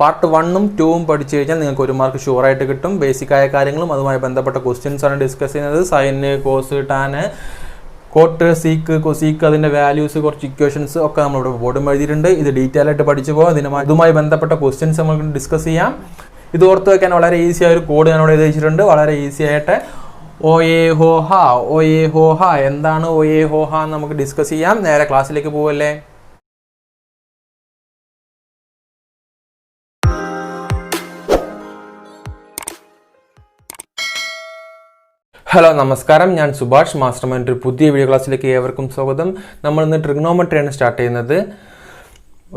Part 1ഉം 2ഉം പഠിച്ചു കഴിഞ്ഞാൽ നിങ്ങൾക്ക് 1 മാർക്ക് ഷുവറായിട്ട് കിട്ടും. ബേസിക്കായ കാര്യങ്ങളും അതുമായി ബന്ധപ്പെട്ട ക്വസ്റ്റ്യൻസ് ആണ് ഡിസ്കസ് ചെയ്യുന്നത്. Sine, cos, tan, cot, sec, cosec, അതിൻ്റെ വാല്യൂസ്, കുറച്ച് ഇക്വേഷൻസ് ഒക്കെ നമ്മളിവിടെ ബോർഡും എഴുതിയിട്ടുണ്ട്. ഇത് ഡീറ്റെയിൽ ആയിട്ട് പഠിച്ചു പോകാം. ഇതുമായി ബന്ധപ്പെട്ട ക്വസ്റ്റ്യൻസ് നമുക്ക് ഡിസ്കസ് ചെയ്യാം. ഇത് ഓർത്ത് വയ്ക്കാൻ വളരെ ഈസി ആയ ഒരു കോഡ് ഞാനിവിടെ എഴുതി വെച്ചിട്ടുണ്ട്. വളരെ ഈസി ആയിട്ട് OA HOHA എന്താണ് OA HOHA എന്ന് നമുക്ക് ഡിസ്കസ് ചെയ്യാം. നേരെ ക്ലാസ്സിലേക്ക് പോവല്ലേ. ഹലോ, നമസ്കാരം. ഞാൻ സുഭാഷ്, മാസ്റ്റർ മൈൻഡ് പുതിയ വീഡിയോ ക്ലാസ്സിലേക്ക് ഏവർക്കും സ്വാഗതം. നമ്മൾ ഇന്ന് ട്രിഗ്നോമെട്രിയാണ് സ്റ്റാർട്ട് ചെയ്യുന്നത്.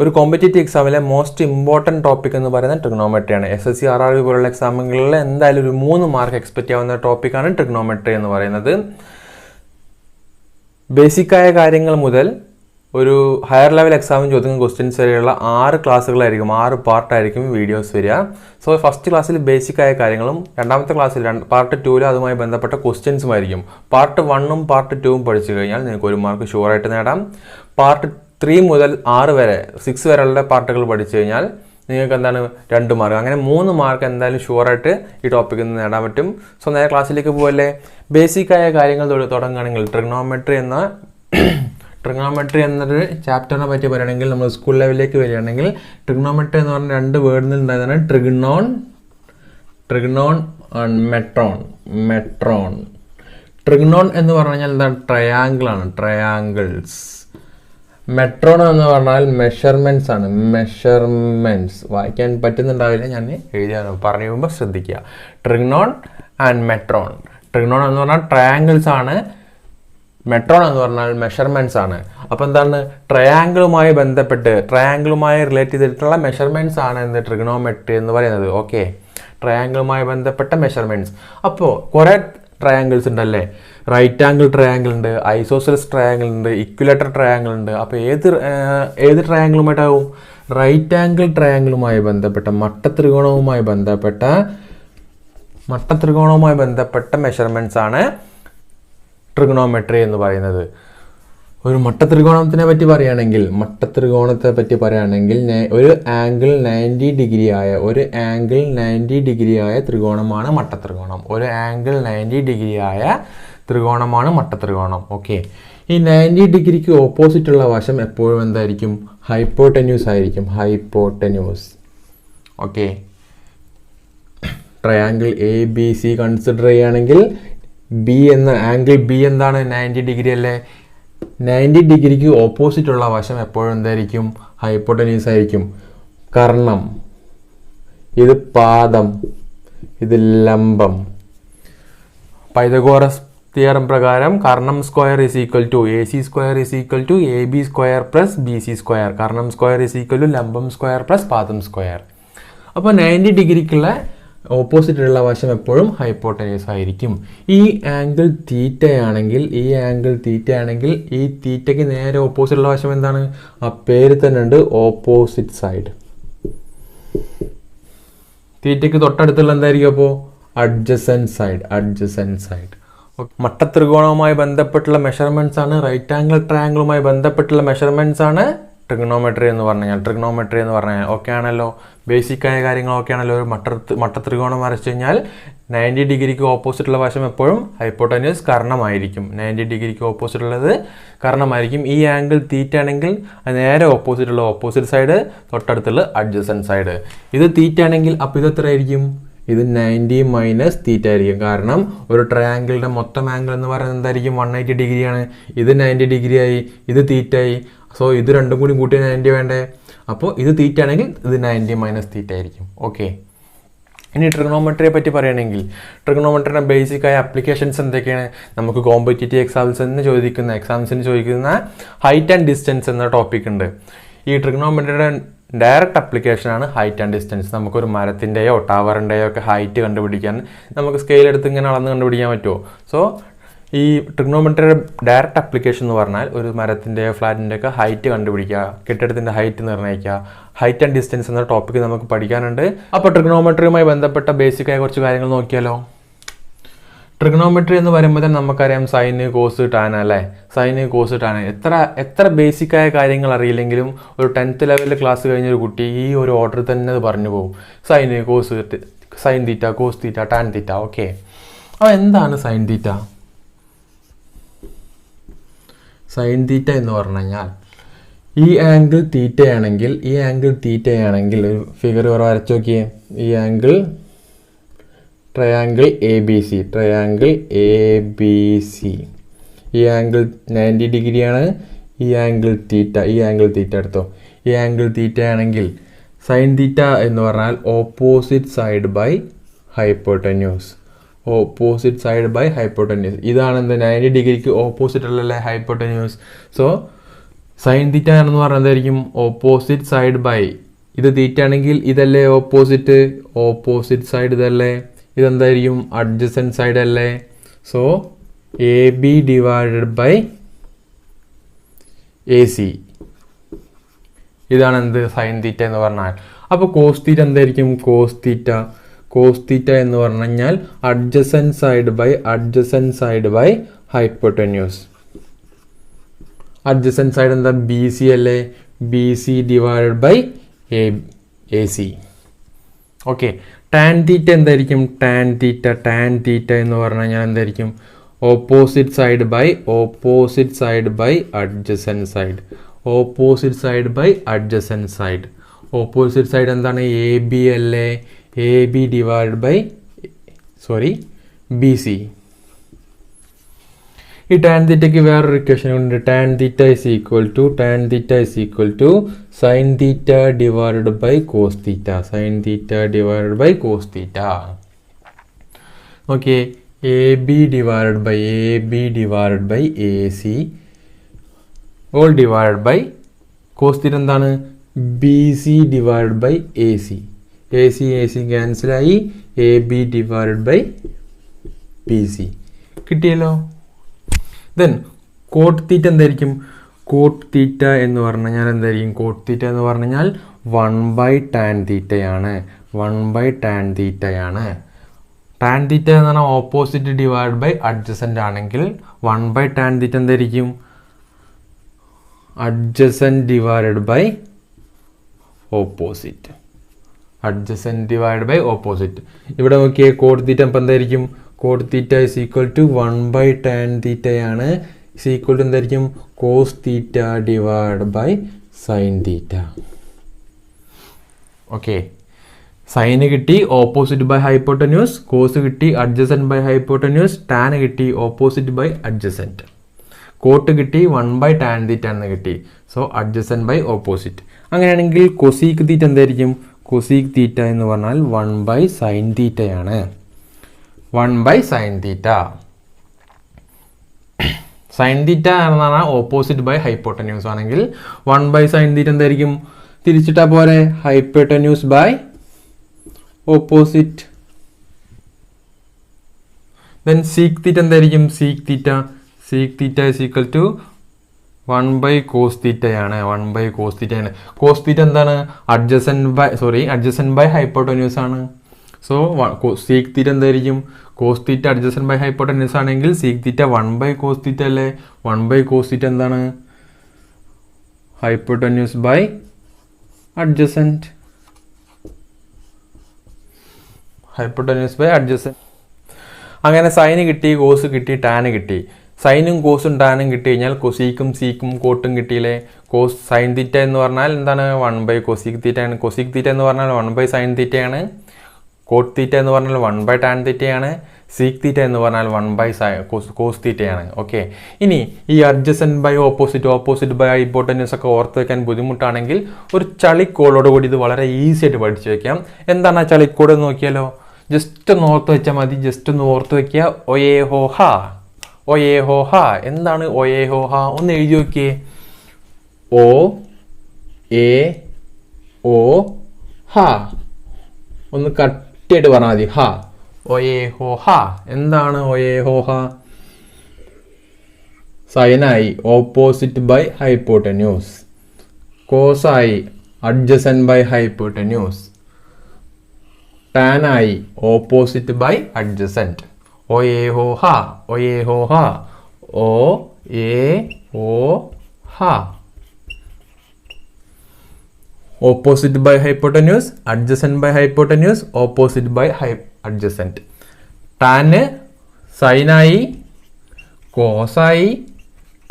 ഒരു കോമ്പറ്റേറ്റീവ് എക്സാമിലെ മോസ്റ്റ് ഇമ്പോർട്ടൻറ്റ് ടോപ്പിക് എന്ന് പറയുന്നത് ട്രിഗ്നോമെട്രിയാണ്. SSC RRB പോലുള്ള എക്സാമുകളിൽ എന്തായാലും ഒരു 3 മാർക്ക് എക്സ്പെക്റ്റ് ചെയ്യാവുന്ന ടോപ്പിക്കാണ് ട്രിഗ്നോമെട്രി എന്ന് പറയുന്നത്. ബേസിക്കായ കാര്യങ്ങൾ മുതൽ ഒരു ഹയർ ലെവൽ എക്സാമിന് ചോദിക്കുന്ന ക്വസ്റ്റ്യൻസ് വരെയുള്ള 6 ക്ലാസ്സുകളായിരിക്കും, 6 പാർട്ടായിരിക്കും വീഡിയോസ് വരിക. സോ ഫസ്റ്റ് ക്ലാസ്സിൽ ബേസിക്കായ കാര്യങ്ങളും രണ്ടാമത്തെ ക്ലാസ്സിൽ പാർട്ട് 2ൽ അതുമായി ബന്ധപ്പെട്ട ക്വസ്റ്റ്യൻസും ആയിരിക്കും. പാർട്ട് 1ഉം പാർട്ട് 2ഉം പഠിച്ചു കഴിഞ്ഞാൽ നിങ്ങൾക്ക് 1 മാർക്ക് ഷുവറായിട്ട് നേടാം. പാർട്ട് 3 മുതൽ 6 വരെ 6 വരെയുള്ള പാർട്ടുകൾ പഠിച്ചു കഴിഞ്ഞാൽ നിങ്ങൾക്ക് എന്താണ് 2 മാർക്ക്. അങ്ങനെ 3 മാർക്ക് എന്തായാലും ഷുവറായിട്ട് ഈ ടോപ്പിക്കിൽ നിന്ന് നേടാൻ പറ്റും. സോ നേരെ ക്ലാസ്സിലേക്ക് പോകല്ലേ. ബേസിക്കായ കാര്യങ്ങൾ തുടങ്ങുകയാണെങ്കിൽ ട്രിഗ്നോമെട്രി എന്നൊരു ചാപ്റ്ററിനെ പറ്റി പറയുകയാണെങ്കിൽ നമ്മൾ സ്കൂൾ ലെവലിലേക്ക് വരികയാണെങ്കിൽ ട്രിഗ്നോമെട്രി എന്ന് പറഞ്ഞ 2 വേർഡിൽ ഉണ്ടായതാണ് ട്രിഗ്നോൺ മെട്രോൺ. ട്രിഗ്നോൺ എന്ന് പറഞ്ഞു കഴിഞ്ഞാൽ എന്താണ്? ട്രയാങ്കിൾ ആണ്, ട്രയാങ്കിൾസ്. മെട്രോൺ എന്ന് പറഞ്ഞാൽ മെഷർമെന്റ്സ് ആണ്, മെഷർമെന്റ്സ്. വായിക്കാൻ പറ്റുന്നുണ്ടാവില്ല, ഞാൻ എഴുതിയാണ് പറഞ്ഞു പോകുമ്പോൾ ശ്രദ്ധിക്കുക. ട്രിഗ്നോൺ ആൻഡ് മെട്രോൺ. ട്രിഗ്നോൺ എന്ന് പറഞ്ഞാൽ ട്രയാങ്കിൾസ് ആണ്, മെട്രോൺ എന്ന് പറഞ്ഞാൽ മെഷർമെന്റ്സ് ആണ്. അപ്പോൾ എന്താണ്? ട്രയാങ്കിളുമായി റിലേറ്റ് ചെയ്തിട്ടുള്ള മെഷർമെന്റ്സ് ആണ് എന്ത് ട്രിഗ്നോമെട്രി എന്ന് പറയുന്നത്. ഓക്കെ, ട്രയാങ്കിളുമായി ബന്ധപ്പെട്ട മെഷർമെന്റ്സ്. അപ്പോൾ കുറേ ട്രയാങ്കിൾസ് ഉണ്ടല്ലേ. റൈറ്റ് ആംഗിൾ ട്രയാങ്കിൾ ഉണ്ട്, ഐസോസെൽസ് ട്രയാങ്കിൾ ഉണ്ട്, ഇക്വിലേറ്റർ ട്രയാങ്കിൾ ഉണ്ട്. അപ്പോൾ ഏത് ട്രയാങ്കിളുമായിട്ടാവും? റൈറ്റ് ആംഗിൾ ട്രയാങ്കിളുമായി ബന്ധപ്പെട്ട മട്ടത്രികോണവുമായി ബന്ധപ്പെട്ട മെഷർമെന്റ്സ് ആണ് ട്രിഗ്നോമെട്രി എന്ന് പറയുന്നത്. ഒരു മട്ടത്രികോണത്തെ പറ്റി പറയുകയാണെങ്കിൽ ഒരു ആംഗിൾ 90 ഡിഗ്രി ആയ ത്രികോണമാണ് മട്ടത്രികോണം. ഒരു ആംഗിൾ 90 ഡിഗ്രി ആയ ത്രികോണമാണ് മട്ടത്രികോണം. ഓക്കെ, ഈ 90 ഡിഗ്രിക്ക് ഓപ്പോസിറ്റ് ഉള്ള വശം എപ്പോഴും എന്തായിരിക്കും? ഹൈപ്പോട്ടന്യൂസ് ആയിരിക്കും. Hypotenuse. Okay, triangle ABC consider ചെയ്യുകയാണെങ്കിൽ ആംഗിൾ B എന്താണ്? 90 ഡിഗ്രി അല്ലേ. 90 ഡിഗ്രിക്ക് ഓപ്പോസിറ്റ് ഉള്ള വശം എപ്പോഴും എന്തായിരിക്കും? ഹൈപ്പോട്ടന്യൂസ് ആയിരിക്കും. കർണം, ഇത് പാദം, ഇത് ലംബം. പൈതഗോറസ് തിയറം പ്രകാരം കർണം square is equal to AC square is equal to AB square plus BC square. കർണം സ്ക്വയർ ഈസ് ഈക്വൽ ടു ലംബം സ്ക്വയർ പ്ലസ് പാദം സ്ക്വയർ. അപ്പോൾ 90 ഡിഗ്രിക്കുള്ള ഓപ്പോസിറ്റുള്ള വശം എപ്പോഴും ഹൈപ്പോട്ടന്യൂസ് ആയിരിക്കും. ഈ ആംഗിൾ തീറ്റയാണെങ്കിൽ ഈ തീറ്റയ്ക്ക് നേരെ ഓപ്പോസിറ്റുള്ള വശം എന്താണ്? ആ പേര് തന്നെ ഉണ്ട്, ഓപ്പോസിറ്റ് സൈഡ്. തീറ്റയ്ക്ക് തൊട്ടടുത്തുള്ള എന്തായിരിക്കും? അപ്പോൾ അഡ്ജസൻറ്റ് സൈഡ്. മട്ടത്രികോണവുമായി ബന്ധപ്പെട്ടുള്ള മെഷർമെന്റ്സ് ആണ്, റൈറ്റ് ആംഗിൾ ട്രയാങ്കിളുമായി ബന്ധപ്പെട്ടുള്ള മെഷർമെന്റ്സ് ആണ് ട്രിഗ്നോമെട്രി എന്ന് പറഞ്ഞാൽ. ഓക്കെ ആണല്ലോ. ബേസിക്കായ കാര്യങ്ങൾ ഓക്കെ ആണല്ലോ. ഒരു മട്ടത്രികോണം വരച്ചു കഴിഞ്ഞാൽ 90 ഡിഗ്രിക്ക് ഓപ്പോസിറ്റുള്ള വശം എപ്പോഴും ഹൈപ്പോട്ടന്യൂസ് കർണമായിരിക്കും. 90 ഡിഗ്രിക്ക് ഓപ്പോസിറ്റ് ഉള്ളത് കർണമായിരിക്കും. ഈ ആംഗിൾ തീറ്റ ആണെങ്കിൽ നേരെ ഓപ്പോസിറ്റ് സൈഡ്, തൊട്ടടുത്തുള്ള അഡ്ജസൻറ്റ് സൈഡ്. ഇത് തീറ്റ ആണെങ്കിൽ അപ്പോൾ ഇത് എത്ര ആയിരിക്കും? ഇത് 90 മൈനസ് തീറ്റ ആയിരിക്കും. കാരണം ഒരു ട്രയാങ്കിളിൻ്റെ മൊത്തം ആംഗിൾ എന്ന് പറയുന്നത് എന്തായിരിക്കും? 180 ഡിഗ്രിയാണ്. ഇത് 90 ഡിഗ്രി ആയി, ഇത് തീറ്റ ആയി. സോ ഇത് രണ്ടും കൂടി കൂട്ടി 90 വേണ്ടേ? അപ്പോൾ ഇത് തീറ്റ ആണെങ്കിൽ ഇത് 90 മൈനസ് തീറ്റ ആയിരിക്കും. ഓക്കെ, ഇനി ട്രിഗ്നോമെട്രിയെ പറ്റി പറയുകയാണെങ്കിൽ ട്രിഗ്നോമെട്രിയുടെ ബേസിക്കായ ആപ്ലിക്കേഷൻസ് എന്തൊക്കെയാണ്? നമുക്ക് കോമ്പറ്റേറ്റീവ് എക്സാംസിന് ചോദിക്കുന്ന ഹൈറ്റ് ആൻഡ് ഡിസ്റ്റൻസ് എന്ന ടോപ്പിക് ഉണ്ട്. ഈ ട്രിഗ്നോമെട്രിയുടെ ഡയറക്റ്റ് ആപ്ലിക്കേഷനാണ് ഹൈറ്റ് ആൻഡ് ഡിസ്റ്റൻസ്. നമുക്കൊരു മരത്തിൻ്റെയോ ടവറിൻ്റെയോ ഒക്കെ ഹൈറ്റ് കണ്ടുപിടിക്കാൻ നമുക്ക് സ്കെയിൽ എടുത്ത് ഇങ്ങനെ അളന്ന് കണ്ടുപിടിക്കാൻ പറ്റുമോ? സോ ഈ ട്രിഗ്നോമെട്രിയുടെ ഡയറക്റ്റ് ആപ്ലിക്കേഷൻ എന്ന് പറഞ്ഞാൽ ഒരു മരത്തിൻ്റെയോ ഫ്ലാറ്റിൻ്റെയോ ഒക്കെ ഹൈറ്റ് കണ്ടുപിടിക്കുക, കെട്ടിടത്തിൻ്റെ ഹൈറ്റ് നിർണ്ണയിക്കുക. ഹൈറ്റ് ആൻഡ് ഡിസ്റ്റൻസ് എന്ന ടോപ്പിക്ക് നമുക്ക് പഠിക്കാനുണ്ട്. അപ്പോൾ ട്രിഗ്നോമെട്രിയുമായി ബന്ധപ്പെട്ട ബേസിക്കായ കുറച്ച് കാര്യങ്ങൾ നോക്കിയാലോ. ട്രിഗണോമെട്രി എന്ന് പറയുമ്പോൾ തന്നെ നമുക്കറിയാം സൈന് കോസ് ടാൻ അല്ലേ, സൈന് കോസ് ടാൻ. എത്ര ബേസിക്കായ കാര്യങ്ങൾ അറിയില്ലെങ്കിലും ഒരു 10th ലെവലിൽ ക്ലാസ് കഴിഞ്ഞൊരു കുട്ടി ഈ ഒരു ഓർഡർ തന്നെ അത് പറഞ്ഞു പോകും. Sine cos, sine theta, cos theta, tan theta. Okay, അപ്പോൾ എന്താണ് സൈൻ തീറ്റ? സൈൻ തീറ്റ എന്ന് പറഞ്ഞു കഴിഞ്ഞാൽ ഈ ആംഗിൾ തീറ്റയാണെങ്കിൽ ഒരു ഫിഗർ വരച്ച് നോക്കിയേ. ഈ angle triangle A B C, ഈ ആംഗിൾ 90 ഡിഗ്രിയാണ്. ഈ ആംഗിൾ തീറ്റ എടുത്തോ. ഈ ആംഗിൾ തീറ്റ ആണെങ്കിൽ സൈൻ തീറ്റ എന്ന് പറഞ്ഞാൽ ഓപ്പോസിറ്റ് സൈഡ് ബൈ ഹൈപ്പോട്ടന്യൂസ്. ഇതാണ് എന്ത് 90 ഡിഗ്രിക്ക് ഓപ്പോസിറ്റ് അല്ലല്ലേ ഹൈപ്പോട്ടന്യൂസ്. സോ സൈൻ തീറ്റ എന്ന് പറഞ്ഞാൽ എന്തായിരിക്കും? ഓപ്പോസിറ്റ് സൈഡ് ബൈ, ഇത് തീറ്റ ആണെങ്കിൽ ഇതല്ലേ ഓപ്പോസിറ്റ് സൈഡ് ഇതല്ലേ, ഇതെന്തായിരിക്കും? അഡ്ജസൻറ്റ് സൈഡ് അല്ലേ. So A B divided by A C, ഇതാണ് എന്ത്? സൈൻ തീറ്റ എന്ന് പറഞ്ഞാൽ. അപ്പോൾ കോസ് തീറ്റ എന്തായിരിക്കും? കോസ് തീറ്റ എന്ന് പറഞ്ഞു കഴിഞ്ഞാൽ adjacent side by hypotenuse. Adjacent side എന്താ? ബി സി അല്ലേ, B C divided by A C. Okay, tan theta എന്തായിരിക്കും? ടാൻ തീറ്റ എന്ന് പറഞ്ഞു കഴിഞ്ഞാൽ എന്തായിരിക്കും? Opposite side by adjacent side. Opposite side എന്താണ്? എ ബി അല്ലേ, A B divide by B C. ഈ ടാൻ തീറ്റയ്ക്ക് വേറൊരു ഇക്വേഷൻ ഉണ്ട്. Tan theta is equal to sine theta divided by cos theta. Okay, A B divided by A C whole divided by cos theta എന്താണ്? B C divided by A C. A C ക്യാൻസലായി. A B divided by B C കിട്ടിയല്ലോ. Then cot theta എന്തായിരിക്കും? Cot തീറ്റ എന്ന് പറഞ്ഞു കഴിഞ്ഞാൽ എന്തായിരിക്കും? Cot തീറ്റ എന്ന് പറഞ്ഞു കഴിഞ്ഞാൽ 1/tan തീറ്റയാണ്. ടാൻ തീറ്റ എന്ന് പറഞ്ഞാൽ ഓപ്പോസിറ്റ് ഡിവൈഡ് ബൈ അഡ്ജസൻ്റ് ആണെങ്കിൽ 1/tan തീറ്റ എന്തായിരിക്കും? Adjacent divided by opposite. ഇവിടെ നോക്കിയേ, കോട്ട് തീറ്റ ഇപ്പം എന്തായിരിക്കും? Cot theta is equal to 1/tan തീറ്റയാണ്. ഇസ് ഈക്വൽ ടു എന്തായിരിക്കും? Cos theta divide by sine theta. Okay, sine കിട്ടി ഓപ്പോസിറ്റ് ബൈ ഹൈപ്പോട്ടന്യൂസ്, കോസ് കിട്ടി അഡ്ജസൻറ്റ് ബൈ ഹൈപ്പോട്ടന്യൂസ്, ടാൻ കിട്ടി opposite by adjacent, cot കിട്ടി 1/tan theta എന്ന് കിട്ടി. So adjacent by opposite. അങ്ങനെയാണെങ്കിൽ cosec theta എന്തായിരിക്കും? Cosec തീറ്റ എന്ന് പറഞ്ഞാൽ 1/sin തീറ്റയാണ്. 1/sin തീറ്റ. സൈൻ തീറ്റ എന്ന് പറഞ്ഞാൽ ഓപ്പോസിറ്റ് ബൈ ഹൈപ്പോട്ടന്യൂസ് ആണെങ്കിൽ 1/sin തീറ്റ എന്തായിരിക്കും? തിരിച്ചിട്ടാ പോരെ, hypotenuse by opposite. Then sec theta എന്തായിരിക്കും? Sec theta is equal to 1/cos തീറ്റയാണ്. കോസ് തീറ്റ എന്താണ്? അഡ്ജസൻറ്റ് ബൈ ഹൈപ്പോട്ടന്യൂസ് ആണ്. സോ സീക്ക് തീറ്റ എന്തായിരിക്കും? Cos theta adjacent by hypotenuse ആണെങ്കിൽ സീക്ക് തീറ്റ 1/cos തീറ്റ അല്ലേ. 1/cos തീറ്റ എന്താണ്? Hypotenuse by adjacent. അങ്ങനെ sine കിട്ടി, കോസ് കിട്ടി, ടാന് കിട്ടി. സൈനും കോസും ടാനും കിട്ടി കഴിഞ്ഞാൽ കൊസീക്കും സീക്കും കോട്ടും കിട്ടിയില്ലേ. സൈൻ തീറ്റ എന്ന് പറഞ്ഞാൽ എന്താണ്? 1/cosec തീറ്റയാണ്. കൊസീക്ക് തീറ്റ എന്ന് പറഞ്ഞാൽ 1/sin തീറ്റയാണ്. കോട്ട് തീറ്റ എന്ന് പറഞ്ഞാൽ 1/tan തീറ്റയാണ്. സീക്ക് തീറ്റ എന്ന് പറഞ്ഞാൽ 1/cos തീറ്റയാണ്. ഓക്കെ, ഇനി ഈ adjacent by opposite by hypotenuse ഒക്കെ ഓർത്ത് വെക്കാൻ ബുദ്ധിമുട്ടാണെങ്കിൽ ഒരു ചളിക്കോളോട് കൂടി ഇത് വളരെ ഈസി ആയിട്ട് പഠിച്ചു വെക്കാം. എന്താണ് ആ ചളിക്കോട് എന്ന് നോക്കിയാലോ? ജസ്റ്റ് ഒന്ന് ഓർത്ത് വെച്ചാൽ മതി. ഒയേ ഹോ ഹ. എന്താണ് ഒയേ ഹോ ഹ? ഒന്ന് എഴുതി നോക്കിയേ. O ഹ. ഒന്ന് കട്ടിയായിട്ട് പറഞ്ഞാൽ മതി. ഹ, ഒയേ ഹോ ഹ. എന്താണ് ഒയേ ഹോ ഹ? സൈനായി ഓപ്പോസിറ്റ് ബൈ ഹൈപ്പോട്ടന്യൂസ്, കോസായി അഡ്ജസൻറ്റ് ബൈ ഹൈപ്പോട്ടന്യൂസ്, ടാനായി ഓപ്പോസിറ്റ് ബൈ അഡ്ജസൻറ്റ്. ഒ എ ഹോ ഹ, ഒ എ ഹോ ഹ, ഒ എ ഓ ഹ. Opposite by hypotenuse, adjacent by hypotenuse, opposite by adjacent. Tan sin ആയി, cos ആയി,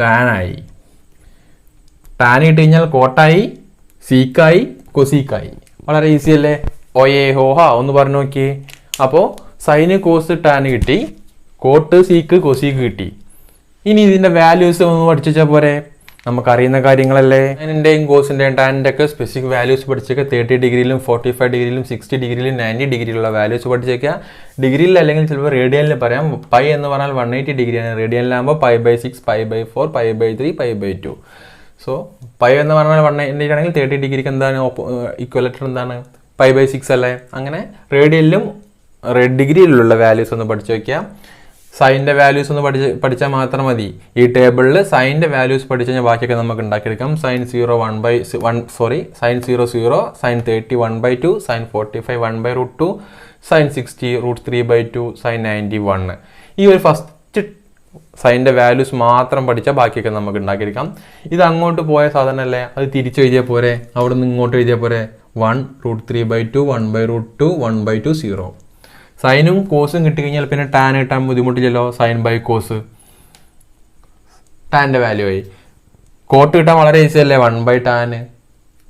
tan ആയി. ടാൻ ഇട്ട് കഴിഞ്ഞാൽ കോട്ടായി, സീക്കായി, കൊസീക്കായി. വളരെ ഈസി അല്ലേ? ഒ എ ഹോ ഹ ഒന്ന് പറഞ്ഞു നോക്കിയേ. അപ്പോൾ സൈന് കോസ് ടാൻ കിട്ടി, കോട്ട് സീക്ക് കൊസീക്ക് കിട്ടി. ഇനി ഇതിന്റെ വാല്യൂസ് ഒന്ന് പഠിച്ചു വെച്ചാൽ പോരെ, നമുക്കറിയുന്ന കാര്യങ്ങളല്ലേ. സൈനിന്റെയും കോസിന്റെയും ടാനിന്റെ ഒക്കെ സ്പെസിഫിക് വാല്യൂസ് പഠിച്ചേക്കുക. 30 ഡിഗ്രിയിലും 45 ഡിഗ്രിയിലും 60 ഡിഗ്രിയിലും 90 ഡിഗ്രിയിലുള്ള വാല്യൂസ് പഠിച്ചേക്കുക. ഡിഗ്രിയിൽ അല്ലെങ്കിൽ ചിലപ്പോൾ റേഡിയനിൽ പറയാം. പൈ എന്ന് പറഞ്ഞാൽ 180 ഡിഗ്രിയാണ്. റേഡിയനിലാകുമ്പോൾ π/6, π/4, π/3, π/2. സോ പൈ എന്ന് പറഞ്ഞാൽ 180 ആണെങ്കിൽ 30 ഡിഗ്രിക്ക് എന്താണ് ഇക്വലേറ്റർ എന്താണ്? π/6 അല്ലേ. അങ്ങനെ റേഡിയനിലും ഡിഗ്രിയിലുള്ള വാല്യൂസ് ഒന്ന് പഠിച്ചു വയ്ക്കുക. സൈൻ്റെ വാല്യൂസ് ഒന്ന് പഠിച്ചാൽ മാത്രം മതി. ഈ ടേബിളിൽ സൈൻ്റെ വാല്യൂസ് പഠിച്ചു കഴിഞ്ഞാൽ ബാക്കിയൊക്കെ നമുക്ക് ഉണ്ടാക്കിയെടുക്കാം. sin 0 sin 0 0, sin 30 1/2, sin 45 1/√2, sin 60 √3/2, sin 90 1. ഈ ഒരു ഫസ്റ്റ് സൈൻ്റെ വാല്യൂസ് മാത്രം പഠിച്ചാൽ ബാക്കിയൊക്കെ നമുക്ക് ഉണ്ടാക്കിയെടുക്കാം. ഇത് അങ്ങോട്ട് പോയ സാധനമല്ലേ, അത് തിരിച്ചു എഴുതിയാൽ പോരെ. അവിടെ നിന്ന് ഇങ്ങോട്ട് എഴുതിയാൽ പോരെ. 1 √3/2, 1/√2, 1/2 0. സൈനും കോസും കിട്ടിക്കഴിഞ്ഞാൽ പിന്നെ ടാൻ കിട്ടാൻ ബുദ്ധിമുട്ടില്ലല്ലോ. സൈൻ ബൈ കോസ്, ടാൻ്റെ വാല്യൂ ആയി. കോട്ട് കിട്ടാൻ വളരെ ഈസി അല്ലേ, 1/tan.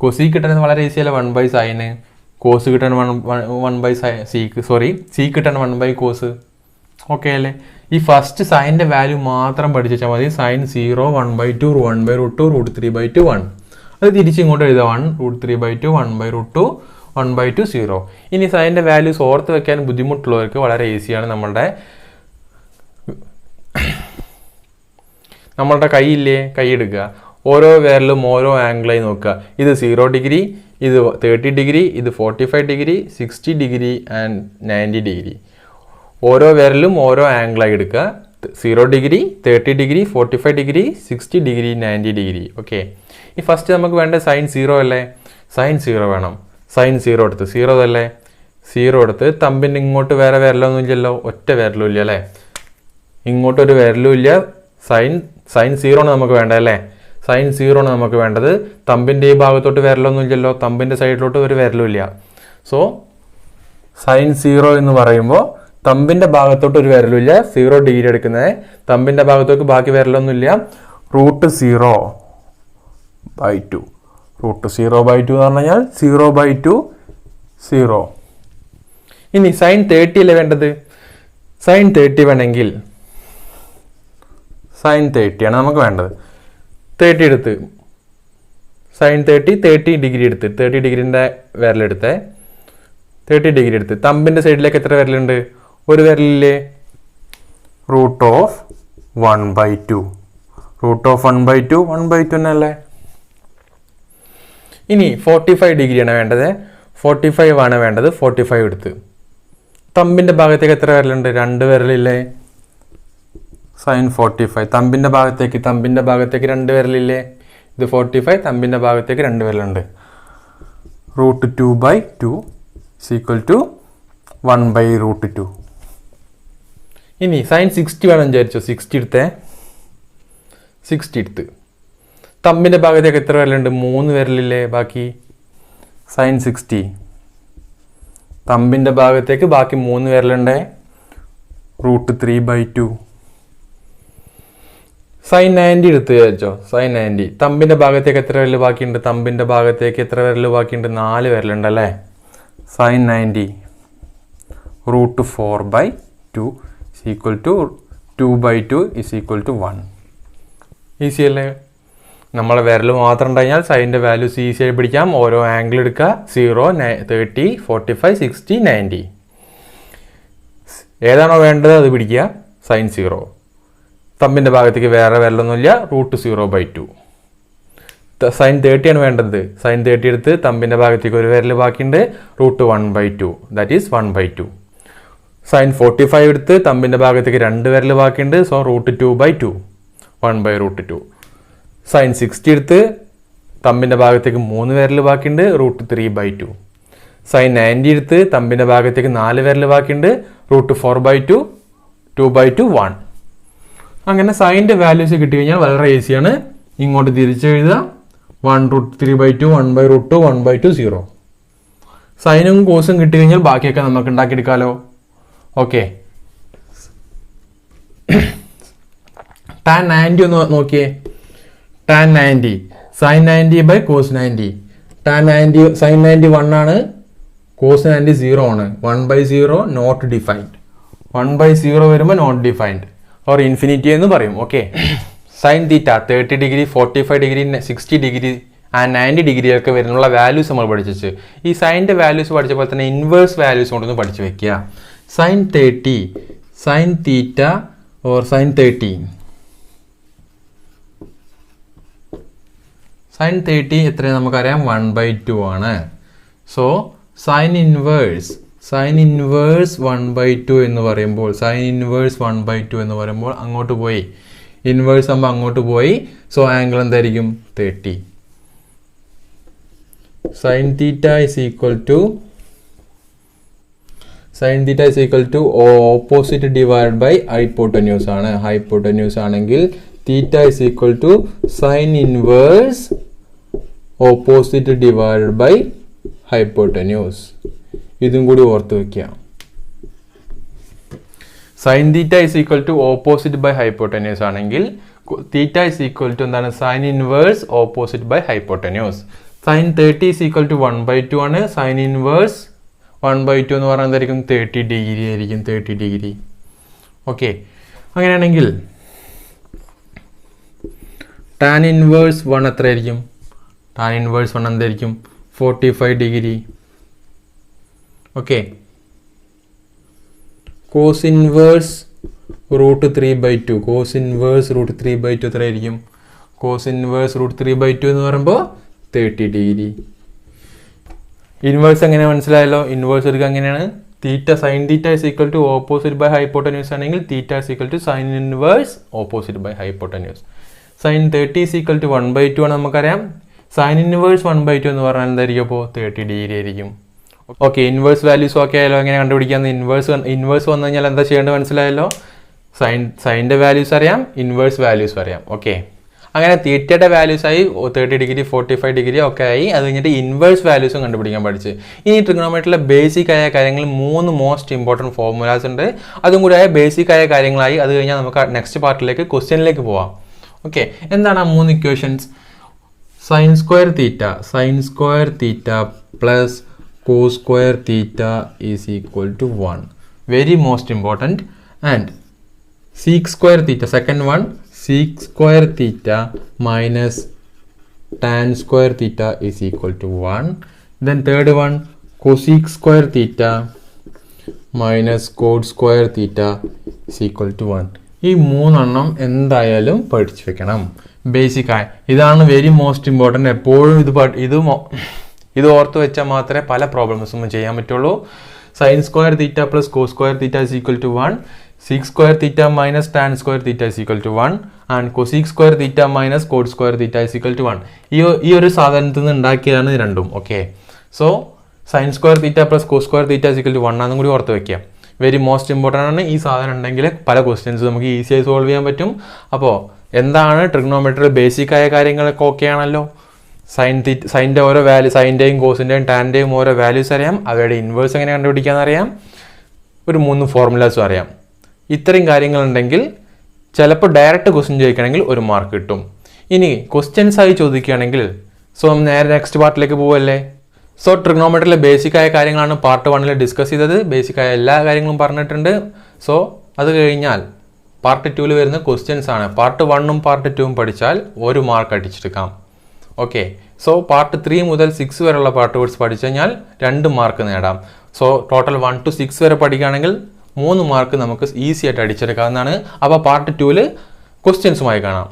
കൊസീക്ക് കിട്ടാൻ വളരെ ഈസി അല്ലേ, 1/sin. കോസ് കിട്ടാൻ 1/സീക്ക് കിട്ടാൻ 1/കോസ്. ഓക്കെ അല്ലേ? ഈ ഫസ്റ്റ് സൈൻ്റെ വാല്യൂ മാത്രം പഠിച്ചു വെച്ചാൽ മതി. sin 0 1/2, 1/√2, √3/2 1. അത് തിരിച്ചിങ്ങോട്ട് എഴുതാം. 1 √3/2, 1/√2, 1/2 0. ഇനി സൈൻ്റെ വാല്യൂസ് ഓർത്ത് വെക്കാൻ ബുദ്ധിമുട്ടുള്ളവർക്ക് വളരെ ഈസിയാണ്. നമ്മളുടെ കൈയില്ലേ, കൈ എടുക്കുക. ഓരോ വിരലും ഓരോ ആംഗിളായി നോക്കുക. ഇത് 0 ഡിഗ്രി, ഇത് 30 ഡിഗ്രി, ഇത് 45 ഡിഗ്രി, 60 ഡിഗ്രി ആൻഡ് 90 ഡിഗ്രി. ഓരോ വിരലും ഓരോ ആംഗിളായി എടുക്കുക. 0 degree, 30 degree, 45 degree, 60 degree, 90 degree. Okay. ഈ ഫസ്റ്റ് നമുക്ക് വേണ്ട sin 0 അല്ലേ, sin 0 വേണം. sin 0 എടുത്ത് 0 അല്ലേ, 0 എടുത്ത് തമ്പിൻ്റെ ഇങ്ങോട്ട് വേറെ വിരലൊന്നും ഇല്ലല്ലോ, ഒറ്റ വിരലും ഇല്ല അല്ലേ, ഇങ്ങോട്ടൊരു വിരലും ഇല്ല. sin 0 ആണ് നമുക്ക് വേണ്ടത് അല്ലേ, sin 0 ആണ് നമുക്ക് വേണ്ടത്. തമ്പിൻ്റെ ഈ ഭാഗത്തോട്ട് വിരലൊന്നും ഇല്ലല്ലോ, തമ്പിൻ്റെ സൈഡിലോട്ട് ഒരു വിരലും ഇല്ല. സോ sin 0 എന്ന് പറയുമ്പോൾ തമ്പിൻ്റെ ഭാഗത്തോട്ട് ഒരു വിരലുമില്ല, 0 ഡിഗ്രി എടുക്കുന്നത്. തമ്പിൻ്റെ ഭാഗത്തോട്ട് ബാക്കി വിരലൊന്നുമില്ല. √0/2. √0/2 എന്ന് പറഞ്ഞു കഴിഞ്ഞാൽ 0/2 0. ഇനി sin 30 അല്ലേ വേണ്ടത്. sin 30 വേണമെങ്കിൽ sin 30 ആണ് നമുക്ക് വേണ്ടത്. 30 എടുത്ത് sin 30 ഡിഗ്രി എടുത്ത് 30 ഡിഗ്രിൻ്റെ വിരലെടുത്ത് 30 ഡിഗ്രി എടുത്ത് തമ്പിൻ്റെ സൈഡിലേക്ക് എത്ര വിരലുണ്ട്? ഒരു വിരലില്ലേ, √1/2. √1/2 1/2 തന്നെ അല്ലേ. ഇനി 45 ഡിഗ്രിയാണ് വേണ്ടത്. 45 ആണ് വേണ്ടത്. 45 എടുത്ത് തമ്പിൻ്റെ ഭാഗത്തേക്ക് എത്ര വിരലുണ്ട്? 2 വിരലില്ലേ, sin 45. തമ്പിൻ്റെ ഭാഗത്തേക്ക് 2 വിരലില്ലേ, ഇത് 45, തമ്പിൻ്റെ ഭാഗത്തേക്ക് 2 വിരലുണ്ട്. √2/2 = 1/√2. ഇനി sin 60 വേണം വിചാരിച്ചോ. 60 എടുത്ത് തമ്പിൻ്റെ ഭാഗത്തേക്ക് എത്ര വിരലുണ്ട്? 3 വിരലില്ലേ ബാക്കി. sin 60 തമ്പിൻ്റെ ഭാഗത്തേക്ക് ബാക്കി 3 വിരലുണ്ടേ, √3/2. sin 90 എടുത്ത് വിചാരിച്ചോ. sin 90 തമ്പിൻ്റെ ഭാഗത്തേക്ക് എത്ര വിരൽ ബാക്കിയുണ്ട്? തമ്പിൻ്റെ ഭാഗത്തേക്ക് എത്ര വിരൽ ബാക്കിയുണ്ട്? 4 വിരലുണ്ട് അല്ലേ. sin 90 √4/2 = 2/2 = 1. ഈസി അല്ലേ? നമ്മളെ വിരൽ മാത്രം ഉണ്ടായാൽ സൈൻ്റെ വാല്യൂസ് ഈസിയായി പിടിക്കാം. ഓരോ ആംഗിൾ എടുക്കുക. 0, 30, 45, 60, 90. ഏതാണോ വേണ്ടത് അത് പിടിക്കുക. sin 0 തമ്പിൻ്റെ ഭാഗത്തേക്ക് വേറെ വിരലൊന്നുമില്ല, √0/2. sin 30 ആണ് വേണ്ടത്. sin 30 എടുത്ത് തമ്പിൻ്റെ ഭാഗത്തേക്ക് ഒരു വിരൽ ബാക്കിയുണ്ട്, √1/2, ദാറ്റ് ഈസ് 1/2. sin 45 എടുത്ത് തമ്പിൻ്റെ ഭാഗത്തേക്ക് 2 വിരൽ ബാക്കിയുണ്ട്, സോ √2/2, 1/√2. sin 60 എടുത്ത് തമ്പിൻ്റെ ഭാഗത്തേക്ക് 3 വിരൽ ബാക്കിയുണ്ട്, √3/2. sin 90 എടുത്ത് തമ്പിൻ്റെ ഭാഗത്തേക്ക് 4 വിരൽ ബാക്കിയുണ്ട്, √4/2, 2/2 1. അങ്ങനെ സൈൻ്റെ വാല്യൂസ് കിട്ടിക്കഴിഞ്ഞാൽ വളരെ ഈസിയാണ്. ഇങ്ങോട്ട് തിരിച്ചെഴുതുക. 1√3/2 1/√2 1/2 0. സൈനും കോസും കിട്ടിക്കഴിഞ്ഞാൽ ബാക്കിയൊക്കെ നമുക്ക് ഉണ്ടാക്കിയെടുക്കാമല്ലോ. ഓക്കെ, tan 90 ഒന്ന് നോക്കിയേ. tan 90 sin 90/cos 90. tan 90 sin 90 1 ആണ്, cos 90 0 ആണ്. 1/0 നോട്ട് ഡിഫൈൻഡ്. 1/0 വരുമ്പോൾ നോട്ട് ഡിഫൈൻഡ് ഓർ ഇൻഫിനിറ്റി എന്ന് പറയും. Okay, sine theta 30 degree 45 degree 60 degree and 90 degree ഒക്കെ വരുന്നുള്ള വാല്യൂസ് നമ്മൾ പഠിച്ചു. ഈ സൈൻ്റെ വാല്യൂസ് പഠിച്ചപ്പോൾ തന്നെ ഇൻവേഴ്സ് വാല്യൂസ് കൊണ്ടൊന്ന് പഠിച്ചു വെക്കുക. Sine 30 sine theta or sine 30 sine 30 എത്രയാണ് നമുക്കറിയാം, 1/2 ആണ്. സോ സൈൻ ഇൻവേഴ്സ് 1/2 എന്ന് പറയുമ്പോൾ അങ്ങോട്ട് പോയി, ഇൻവേഴ്സ് ആകുമ്പോൾ അങ്ങോട്ട് പോയി. സോ ആംഗിൾ എന്തായിരിക്കും, 30. Sine theta is equal to opposite divide by hypotenuse ആണ്. ഹൈപ്പോട്ടന്യൂസ് ആണെങ്കിൽ theta is equal to sine inverse opposite divide by hypotenuse. ഇതും കൂടി ഓർത്ത് വെക്കുക. Sine theta is equal to opposite by hypotenuse ആണെങ്കിൽ തീറ്റ ഇസ് ഈക്വൽ ടു എന്താണ്, sine inverse opposite by hypotenuse. Sine 30 is equal to 1/2 ആണ്. Sine inverse 1/2 എന്ന് പറഞ്ഞാൽ എന്തായിരിക്കും, 30 ഡിഗ്രി ആയിരിക്കും. 30 ഡിഗ്രി. ഓക്കെ, അങ്ങനെയാണെങ്കിൽ ടാൻ ഇൻവേഴ്സ് 1 എത്രയായിരിക്കും, ടാൻ ഇൻവേഴ്സ് 1 എന്തായിരിക്കും, 45 ഡിഗ്രി. ഓക്കെ, കോസ് ഇൻവേഴ്സ് √3/2 എത്രയായിരിക്കും, കോസ് ഇൻവേഴ്സ് √3/2 എന്ന് പറയുമ്പോൾ 30 ഡിഗ്രി. ഇൻവേഴ്സ് എങ്ങനെ മനസ്സിലായല്ലോ. ഇൻവേഴ്സ് എടുക്കുക എങ്ങനെയാണ്, theta sine theta is equal to opposite by hypotenuse ആണെങ്കിൽ theta is equal to sine inverse opposite by hypotenuse. Sine 30 is equal to 1/2 ആണ് നമുക്കറിയാം. സൈൻ ഇൻവേഴ്സ് 1/2 എന്ന് പറഞ്ഞാൽ എന്തായിരിക്കും, അപ്പോൾ 30 ഡിഗ്രി ആയിരിക്കും. ഓക്കെ, ഇൻവേഴ്സ് വാല്യൂസ് ഓക്കെ ആയാലോ. എങ്ങനെ കണ്ടുപിടിക്കാമെന്ന്, ഇൻവേഴ്സ് വന്നു കഴിഞ്ഞാൽ എന്താ ചെയ്യേണ്ടത് മനസ്സിലായല്ലോ. സൈൻ്റെ വാല്യൂസ് അറിയാം, ഇൻവേഴ്സ് വാല്യൂസ് അറിയാം. ഓക്കെ, അങ്ങനെ തീറ്റയുടെ വാല്യൂസ് ആയി 30 ഡിഗ്രി 45 ഡിഗ്രി ഒക്കെ ആയി. അത് കഴിഞ്ഞിട്ട് ഇൻവേഴ്സ് വാല്യൂസും കണ്ടുപിടിക്കാൻ പഠിച്ച്. ഇനി ട്രിഗണോമെട്രിയിലെ ബേസിക് ആയ കാര്യങ്ങൾ 3 മോസ്റ്റ് ഇമ്പോർട്ടൻറ്റ് ഫോർമുലാസ് ഉണ്ട്. അതും കൂടി ആയ ബേസിക് ആയ കാര്യങ്ങളായി. അത് കഴിഞ്ഞാൽ നമുക്ക് നെക്സ്റ്റ് പാർട്ടിലേക്ക് ക്വസ്റ്റ്യനിലേക്ക് പോവാം. ഓക്കെ, എന്താണ് ആ 3 equations? Sign square theta plus cos square theta is equal to 1. Very most important. And sec square theta, second one, sec square theta minus tan square theta is equal to 1. Then third one, cosec square theta minus cot square theta is equal to 1. ഈ 3 എണ്ണം എന്തായാലും പഠിച്ചു വെക്കണം. Basic ആയി ഇതാണ് very most important. എപ്പോഴും ഇത് ഓർത്ത് വെച്ചാൽ മാത്രമേ പല പ്രോബ്ലംസും ചെയ്യാൻ പറ്റുള്ളൂ. Sine square theta plus cos square theta is equal to 1. Sec square theta minus tan square theta is equal to 1. And cosec square theta minus cot square theta is equal to 1. ഈ ഒരു സാധനത്തിൽ നിന്ന് ഉണ്ടാക്കിയതാണ് ഇത് രണ്ടും. Okay, so sine square theta plus cos square theta is equal to 1 ആണെന്നും കൂടി ഓർത്ത് വയ്ക്കുക. വെരി മോസ്റ്റ് ഇമ്പോർട്ടൻ്റ് ആണ്. ഈ സാധനം ഉണ്ടെങ്കിൽ പല ക്വസ്റ്റ്യൻസ് നമുക്ക് ഈസിയായി സോൾവ് ചെയ്യാൻ പറ്റും. അപ്പോൾ എന്താണ് ട്രിഗണോമെട്രിയിൽ ബേസിക് ആയ കാര്യങ്ങളൊക്കെ ഓക്കെ ആണല്ലോ. സൈൻ്റെ ഓരോ വാല്യൂ, സൈൻ്റെയും കോസിൻ്റെയും ടാൻ്റെയും ഓരോ വാല്യൂസ് അറിയാം. അവയുടെ ഇൻവേഴ്സ് എങ്ങനെ കണ്ടുപിടിക്കാമെന്ന് അറിയാം. ഒരു 3 ഫോർമുലാസും അറിയാം. ഇത്രയും കാര്യങ്ങളുണ്ടെങ്കിൽ ചിലപ്പോൾ ഡയറക്റ്റ് ക്വസ്റ്റ്യൻ ചോദിക്കുകയാണെങ്കിൽ 1 മാർക്ക് കിട്ടും. ഇനി ക്വസ്റ്റ്യൻസ് ആയി ചോദിക്കുകയാണെങ്കിൽ നേരെ നെക്സ്റ്റ് പാർട്ടിലേക്ക് പോവല്ലേ. സോ ട്രിഗണോമെട്രിയിലെ ബേസിക് ആയ കാര്യങ്ങളാണ് പാർട്ട് 1 ഡിസ്കസ് ചെയ്തത്. ബേസിക് ആയ എല്ലാ കാര്യങ്ങളും പറഞ്ഞിട്ടുണ്ട്. സോ അത് കഴിഞ്ഞാൽ പാർട്ട് 2 വരുന്ന ക്വസ്റ്റ്യൻസ് ആണ്. പാർട്ട് 1ഉം പാർട്ട് 2ഉം പഠിച്ചാൽ 1 മാർക്ക് അടിച്ചെടുക്കാം. ഓക്കെ, സോ പാർട്ട് 3 മുതൽ 6 വരെയുള്ള പാർട്ട് വേർഡ്സ് പഠിച്ചു കഴിഞ്ഞാൽ 2 മാർക്ക് നേടാം. സോ ടോട്ടൽ 1 to 6 വരെ പഠിക്കുകയാണെങ്കിൽ 3 മാർക്ക് നമുക്ക് ഈസി ആയിട്ട് അടിച്ചെടുക്കാവുന്നതാണ്. അപ്പോൾ പാർട്ട് 2 ക്വസ്റ്റ്യൻസുമായി കാണാം.